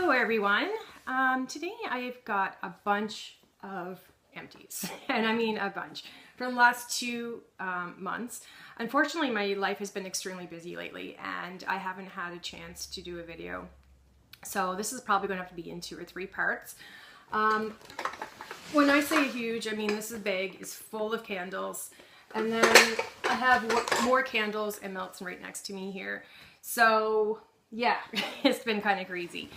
Hello everyone. Today I've got a bunch of empties, and I mean a bunch, for the last 2 months. Unfortunately, my life has been extremely busy lately and I haven't had a chance to do a video. So this is probably going to have to be in 2 or 3 parts. When I say huge, I mean this is big, it's full of candles. And then I have more candles and melts right next to me here. So yeah, it's been kind of crazy.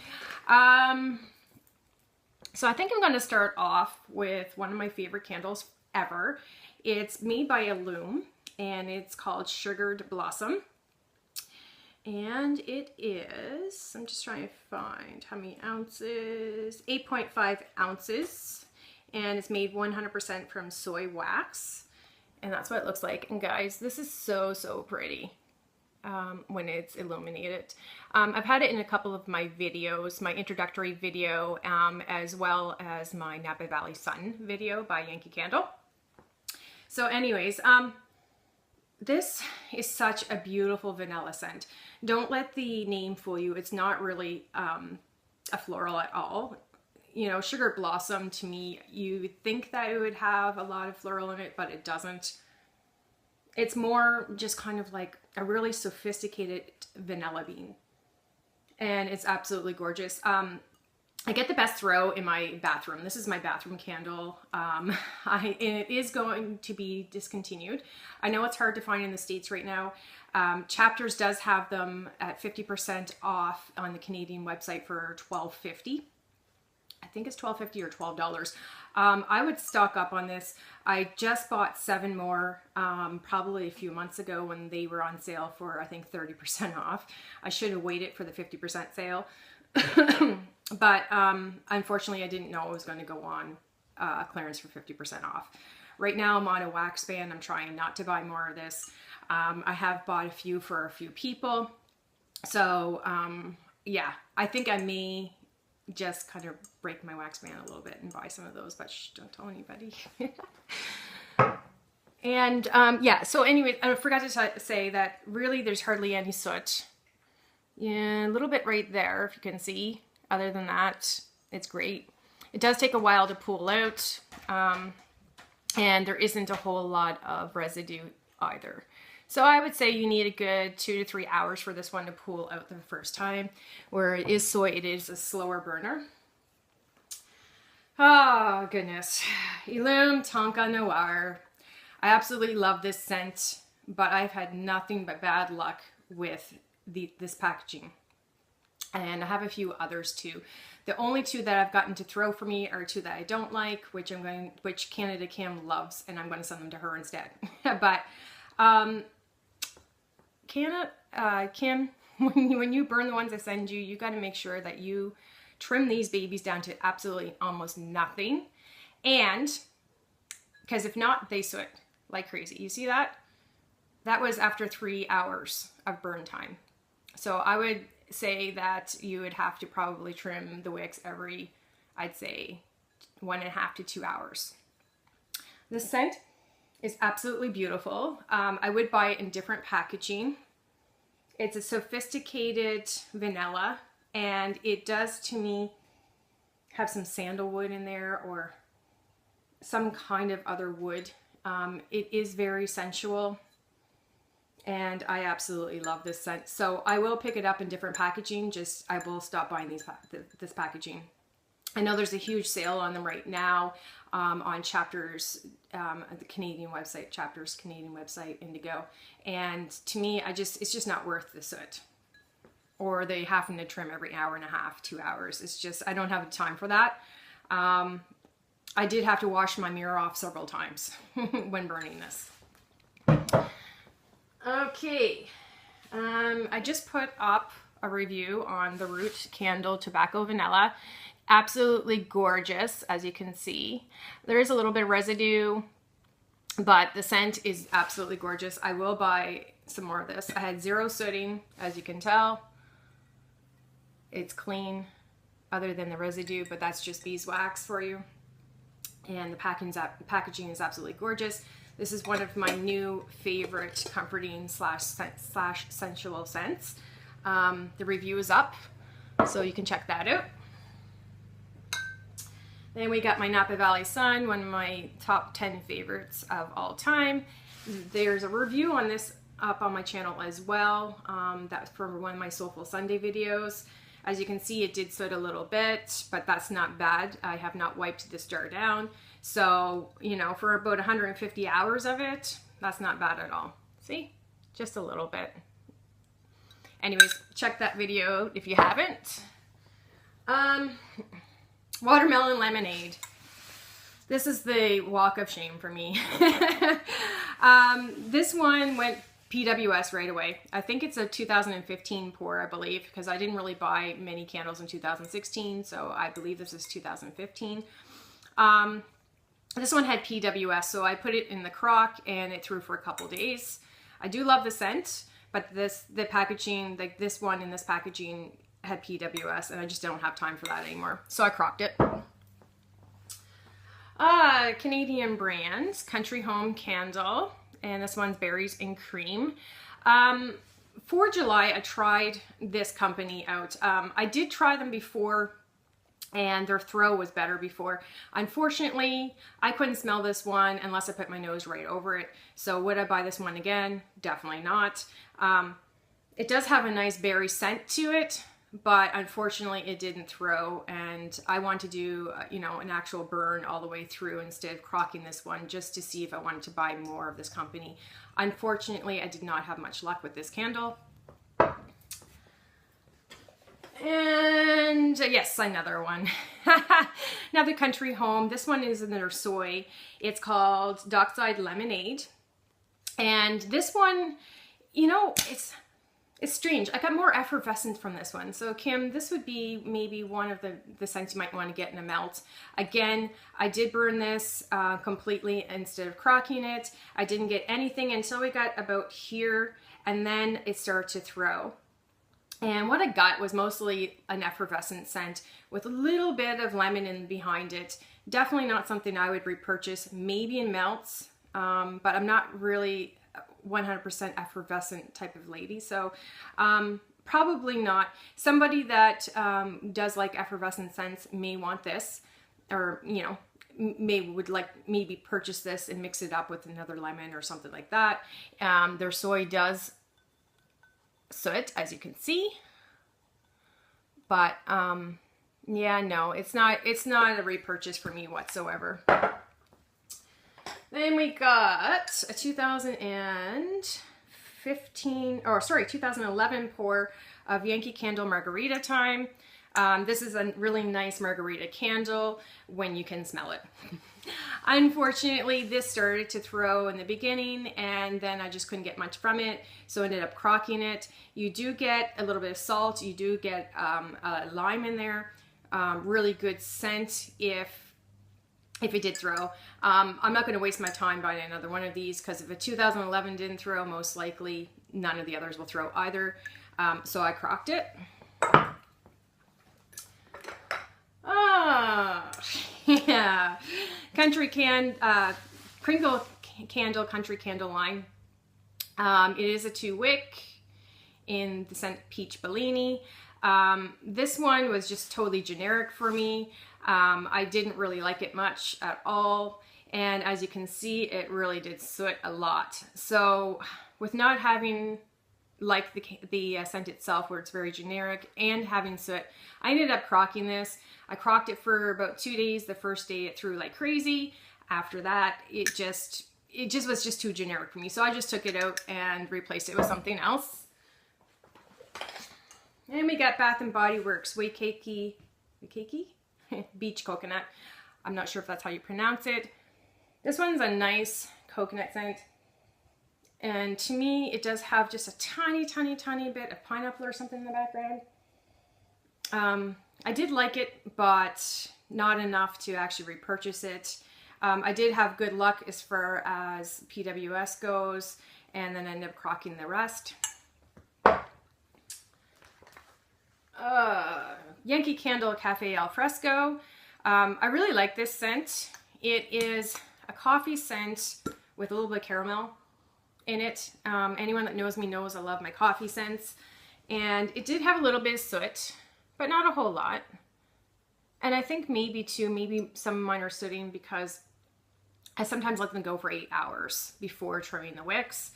So I think I'm going to start off with one of my favorite candles ever. It's made by Illume and it's called Sugared Blossom. And it is, I'm just trying to find how many ounces, 8.5 ounces. And it's made 100% from soy wax. And that's what it looks like. And guys, this is so, so pretty. When it's illuminated. I've had it in a couple of my videos, my introductory video, as well as my Napa Valley Sun video by Yankee Candle. So anyways, this is such a beautiful vanilla scent. Don't let the name fool you. It's not really a floral at all. You know, Sugar Blossom, to me, you would think that it would have a lot of floral in it, but it doesn't. It's more just kind of like a really sophisticated vanilla bean. And it's absolutely gorgeous. I get the best throw in my bathroom. This is my bathroom candle. It is going to be discontinued. I know it's hard to find in the States right now. Chapters does have them at 50% off on the Canadian website for $12.50. I think it's $12.50 or $12. I would stock up on this. I just bought 7 more probably a few months ago when they were on sale for I think 30% off. I should have waited for the 50% sale. But unfortunately I didn't know it was going to go on clearance for 50% off. Right now I'm on a wax ban. I'm trying not to buy more of this. I have bought a few for a few people. So yeah, I think I may just kind of break my wax ban a little bit and buy some of those, but shh, don't tell anybody. And yeah, so anyway, I forgot to say that really there's hardly any soot. Yeah, a little bit right there if you can see. Other than that, it's great. It does take a while to pull out, and there isn't a whole lot of residue either. So I would say you need a good 2 to 3 hours for this one to pull out the first time. Where it is soy, it is a slower burner. Oh goodness. Illume Tonka Noir. I absolutely love this scent, but I've had nothing but bad luck with this packaging. And I have a few others too. The only 2 that I've gotten to throw for me are 2 that I don't like, which Canada Kim loves, and I'm going to send them to her instead. But Kim, when you burn the ones I send you, you got to make sure that you trim these babies down to absolutely almost nothing. And because if not, they soot like crazy. You see that? That was after 3 hours of burn time. So I would say that you would have to probably trim the wicks every, I'd say, 1.5 to 2 hours. The scent is absolutely beautiful. I would buy it in different packaging. It's a sophisticated vanilla, and it does to me have some sandalwood in there or some kind of other wood. It is very sensual, and I absolutely love this scent. So I will pick it up in different packaging. I will stop buying this packaging. I know there's a huge sale on them right now on Chapters, the Canadian website, Chapters Canadian website, Indigo. And to me, it's just not worth the soot. Or they having to trim every 1.5 hours, 2 hours. It's just, I don't have the time for that. I did have to wash my mirror off several times when burning this. Okay, I just put up a review on the Root Candle Tobacco Vanilla. Absolutely gorgeous, as you can see. There is a little bit of residue, but the scent is absolutely gorgeous. I will buy some more of this. I had 0 sooting, as you can tell. It's clean, other than the residue, but that's just beeswax for you. And the packaging is absolutely gorgeous. This is one of my new favorite comforting slash sensual scents. The review is up, so you can check that out. Then we got my Napa Valley Sun, one of my top 10 favorites of all time. There's a review on this up on my channel as well. That's for one of my Soulful Sunday videos. As you can see, it did soot a little bit, but that's not bad. I have not wiped this jar down. So, you know, for about 150 hours of it, that's not bad at all. See? Just a little bit. Anyways, check that video if you haven't. Watermelon lemonade. This is the walk of shame for me. This one went PWS right away. I think it's a 2015 pour, I believe, because I didn't really buy many candles in 2016, so I believe this is 2015. This one had PWS, so I put it in the crock and it threw for a couple days. I do love the scent, but the packaging, like this one in this packaging had PWS, and I just don't have time for that anymore. So I crocked it. Canadian brand, Country Home Candle, and this one's Berries and Cream. For July, I tried this company out. I did try them before, and their throw was better before. Unfortunately, I couldn't smell this one unless I put my nose right over it. So would I buy this one again? Definitely not. It does have a nice berry scent to it, but unfortunately it didn't throw, and I want to do, you know, an actual burn all the way through instead of crocking this one, just to see if I wanted to buy more of this company. Unfortunately, I did not have much luck with this candle. And yes, another one. Another Country Home. This one is another soy. It's called Dockside Lemonade. And this one, you know, it's strange. I got more effervescence from this one. So Kim, this would be maybe one of the scents you might want to get in a melt. Again, I did burn this completely instead of crocking it. I didn't get anything until we got about here, and then it started to throw. And what I got was mostly an effervescent scent with a little bit of lemon in behind it. Definitely not something I would repurchase, maybe in melts, but I'm not really 100% effervescent type of lady, so probably not. Somebody that does like effervescent scents may want this, or you know, would like maybe purchase this and mix it up with another lemon or something like that. Their soy does soot, as you can see, but yeah, no, it's not a repurchase for me whatsoever. Then we got a 2011 pour of Yankee Candle Margarita Time. This is a really nice margarita candle when you can smell it. Unfortunately, this started to throw in the beginning, and then I just couldn't get much from it, so I ended up crocking it. You do get a little bit of salt, you do get a lime in there, really good scent if it did throw. I'm not going to waste my time buying another one of these, because if a 2011 didn't throw, most likely none of the others will throw either. So I crocked it. Yeah, Crinkle Candle Country Candle line. It is a 2-wick in the scent Peach Bellini. This one was just totally generic for me. I didn't really like it much at all, and as you can see, it really did soot a lot. So with not having like the scent itself, where it's very generic, and having soot, I ended up crocking this. I crocked it for about 2 days. The first day it threw like crazy. After that, it just was just too generic for me, so I just took it out and replaced it with something else. And we got Bath and Body Works Keiki Beach Coconut. I'm not sure if that's how you pronounce it. This one's a nice coconut scent, and to me it does have just a tiny bit of pineapple or something in the background. I did like it, but not enough to actually repurchase it. I did have good luck as far as PWS goes, and then I ended up crocking the rest. Yankee Candle Cafe Al Fresco. I really like this scent. It is a coffee scent with a little bit of caramel in it. Anyone that knows me knows I love my coffee scents. And it did have a little bit of soot, but not a whole lot. And I think maybe too, maybe some of mine are sitting because I sometimes let them go for 8 hours before trimming the wicks.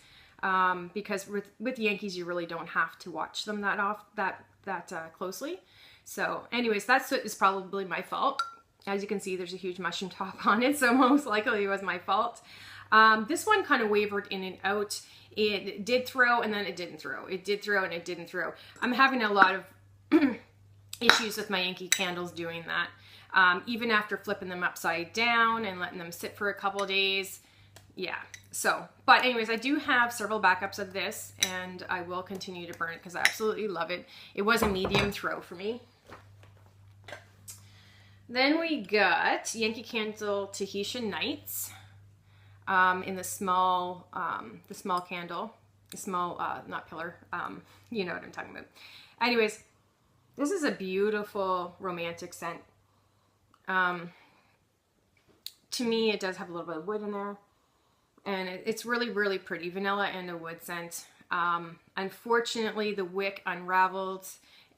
Because with Yankees, you really don't have to watch them that closely. So anyways, that soot is probably my fault. As you can see, there's a huge mushroom top on it, so most likely it was my fault. This one kind of wavered in and out. It did throw and then it didn't throw. It did throw and it didn't throw. I'm having a lot of issues with my Yankee candles doing that. Even after flipping them upside down and letting them sit for a couple of days. Yeah, so, but anyways, I do have several backups of this and I will continue to burn it because I absolutely love it. It was a medium throw for me. Then we got Yankee Candle Tahitian Nights in the small candle, the small, not pillar, you know what I'm talking about. Anyways, this is a beautiful romantic scent. To me, it does have a little bit of wood in there. And it's really, really pretty. Vanilla and a wood scent. Unfortunately, the wick unraveled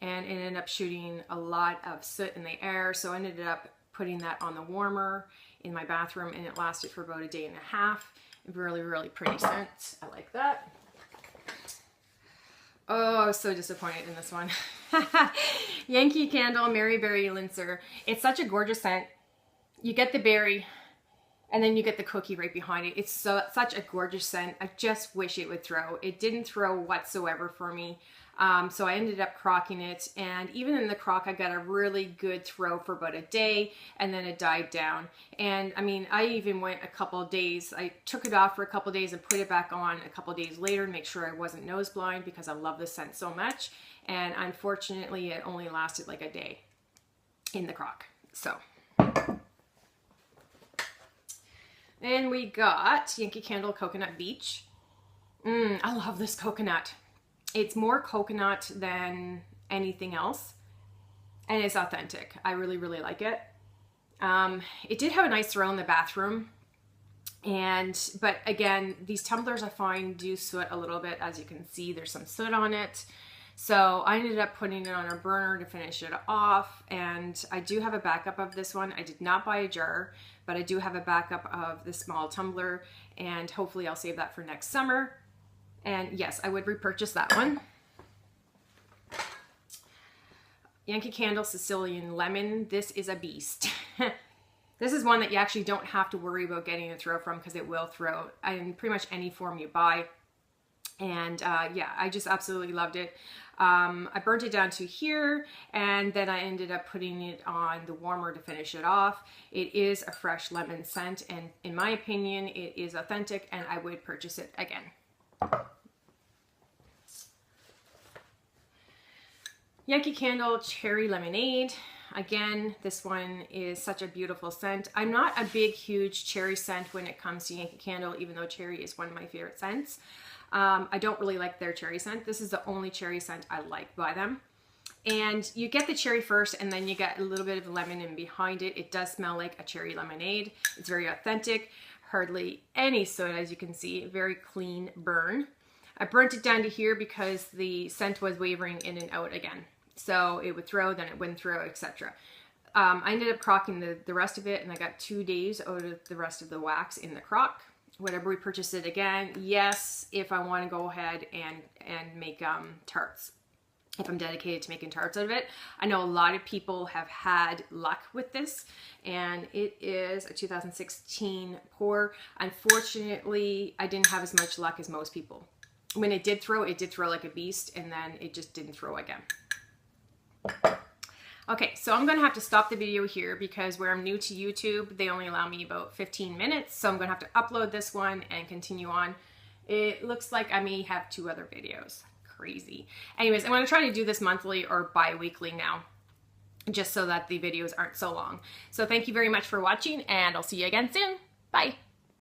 and it ended up shooting a lot of soot in the air. So I ended up putting that on the warmer in my bathroom and it lasted for about a day and a half. Really, really pretty scent. I like that. Oh, I was so disappointed in this one. Yankee Candle Mary Berry Linser. It's such a gorgeous scent. You get the berry and then you get the cookie right behind it. It's such a gorgeous scent. I just wish it would throw. It didn't throw whatsoever for me. So I ended up crocking it, and even in the crock I got a really good throw for about a day and then it died down. And I mean, I even went a couple of days. I took it off for a couple of days and put it back on a couple of days later to make sure I wasn't nose blind because I love the scent so much. And unfortunately it only lasted like a day in the crock. So and we got Yankee Candle Coconut Beach. I love this coconut. It's more coconut than anything else, and it's authentic. I really, really like it. It did have a nice throw in the bathroom, but again, these tumblers I find do soot a little bit. As you can see, there's some soot on it. So I ended up putting it on a burner to finish it off, and I do have a backup of this one. I did not buy a jar, but I do have a backup of the small tumbler, and hopefully I'll save that for next summer. And yes, I would repurchase that one. Yankee Candle Sicilian Lemon. This is a beast. This is one that you actually don't have to worry about getting a throw from because it will throw in pretty much any form you buy. And yeah, I just absolutely loved it. I burnt it down to here, and then I ended up putting it on the warmer to finish it off. It is a fresh lemon scent, and in my opinion, it is authentic, and I would purchase it again. Yankee Candle Cherry Lemonade. Again, this one is such a beautiful scent. I'm not a big, huge cherry scent when it comes to Yankee Candle, even though cherry is one of my favorite scents. I don't really like their cherry scent. This is the only cherry scent I like by them. And you get the cherry first, and then you get a little bit of lemon in behind it. It does smell like a cherry lemonade. It's very authentic. Hardly any soot, as you can see. Very clean burn. I burnt it down to here because the scent was wavering in and out again. So it would throw, then it wouldn't throw, etc. I ended up crocking the rest of it, and I got 2 days out of the rest of the wax in the crock. Whatever, we purchase it again. Yes, if I want to go ahead and make tarts. If I'm dedicated to making tarts out of it. I know a lot of people have had luck with this, and it is a 2016 pour. Unfortunately, I didn't have as much luck as most people. When it did throw like a beast, and then it just didn't throw again. Okay, so I'm going to have to stop the video here because where I'm new to YouTube, they only allow me about 15 minutes. So I'm going to have to upload this one and continue on. It looks like I may have 2 other videos. Crazy. Anyways, I'm going to try to do this monthly or bi-weekly now, just so that the videos aren't so long. So thank you very much for watching, and I'll see you again soon. Bye.